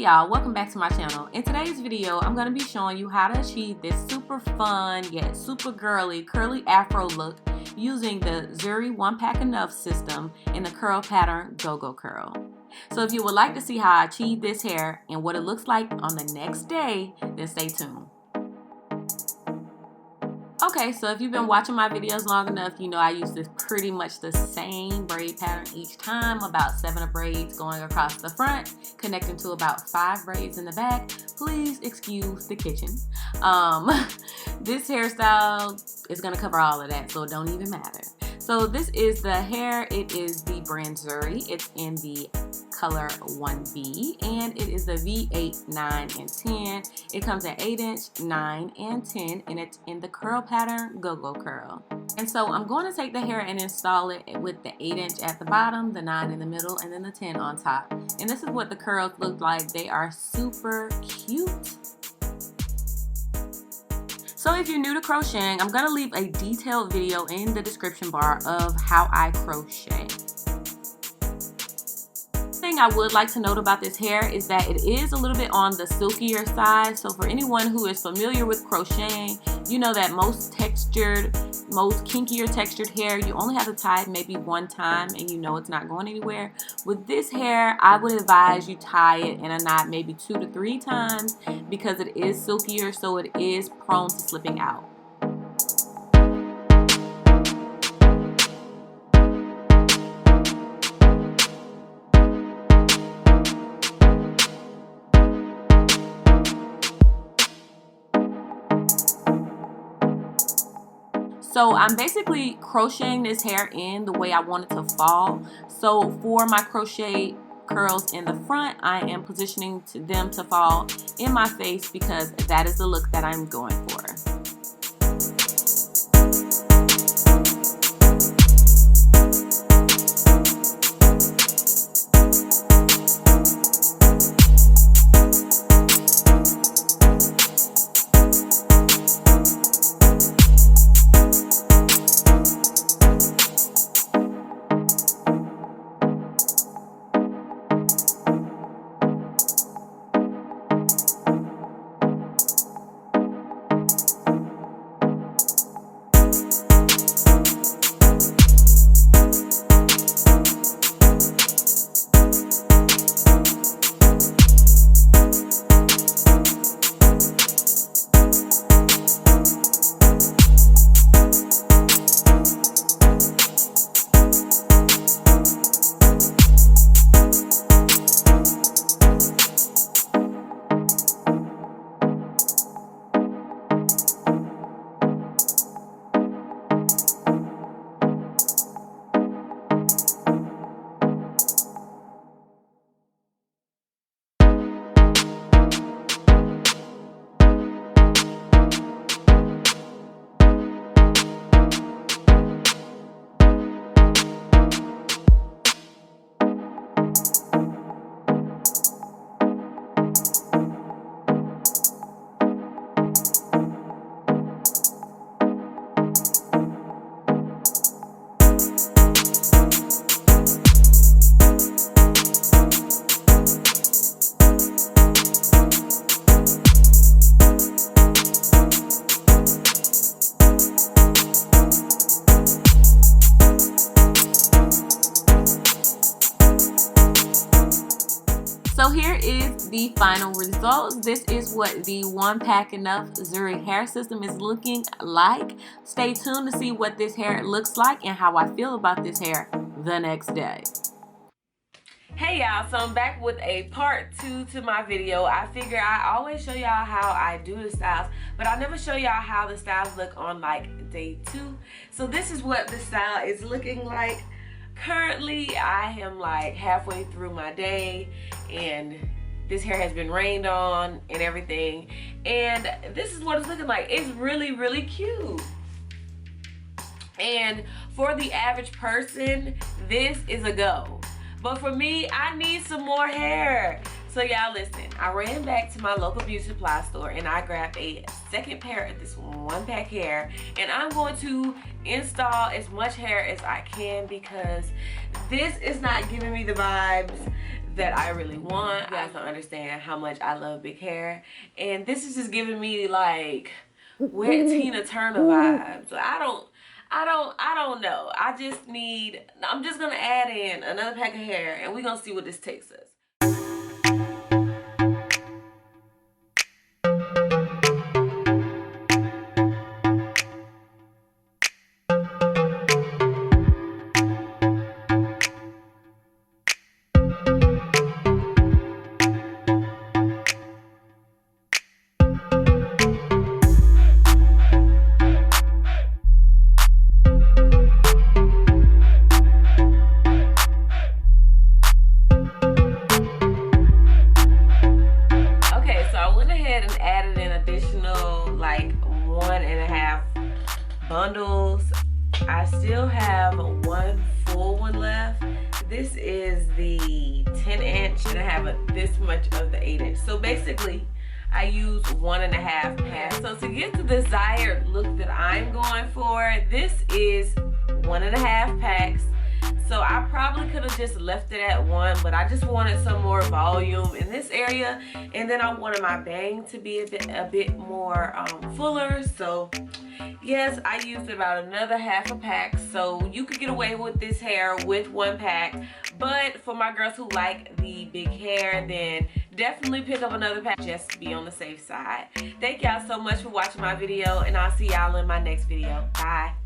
Hey y'all, welcome back to my channel. In today's video, I'm going to be showing you how to achieve this super fun yet super girly curly afro look using the Zury One Pack Enough system in the curl pattern Gogo curl. So if you would like to see how I achieve this hair and what it looks like on the next day, then stay tuned. Okay, so if you've been watching my videos long enough, you know I use this pretty much the same braid pattern each time, about 7 braids going across the front, connecting to about 5 braids in the back. Please excuse the kitchen. This hairstyle is going to cover all of that, so it don't even matter. So this is the hair. It is the brand Zury. It's in the color 1B, and it is the V8910. It comes at 8-inch, 9, and 10, and it's in the curl pattern Gogo curl. And so I'm going to take the hair and install it with the 8-inch at the bottom, the 9 in the middle, and then the 10 on top. And this is what the curls look like. They are super cute. So if you're new to crocheting, I'm going to leave a detailed video in the description bar of how I crochet. Thing I would like to note about this hair is that it is a little bit on the silkier side. So for anyone who is familiar with crocheting, you know that most kinkier textured hair, you only have to tie it maybe one time and you know it's not going anywhere. With this hair, I would advise you tie it in a knot maybe 2 to 3 times because it is silkier, so it is prone to slipping out. So I'm basically crocheting this hair in the way I want it to fall. So for my crochet curls in the front, I am positioning them to fall in my face because that is the look that I'm going for. So here is the final result. This is what the One Pack Enough Zury hair system is looking like. Stay tuned to see what this hair looks like and how I feel about this hair the next day. Hey y'all, so I'm back with a part 2 to my video. I figure I always show y'all how I do the styles, but I never show y'all how the styles look on like day 2. So this is what the style is looking like. Currently, I am like halfway through my day and this hair has been rained on and everything. And this is what it's looking like. It's really, really cute. And for the average person, this is a go. But for me, I need some more hair. So y'all listen, I ran back to my local beauty supply store and I grabbed a second pair of this 1-pack hair, and I'm going to install as much hair as I can because this is not giving me the vibes that I really want. You guys don't understand how much I love big hair, and this is just giving me like wet Tina Turner vibes. So I don't know. I'm just gonna add in another pack of hair and we're gonna see what this takes us. Bundles. I still have one full one left. This is the 10-inch and I have this much of the 8-inch. So basically I use 1.5 packs. So to get the desired look that I'm going for, this is 1.5 packs. So I probably could have just left it at 1, but I just wanted some more volume in this area, and then I wanted my bang to be a bit more fuller. So yes, I used about another half a pack. So you could get away with this hair with 1 pack, but for my girls who like the big hair, then definitely pick up another pack just to be on the safe side. Thank y'all so much for watching my video, and I'll see y'all in my next video. Bye.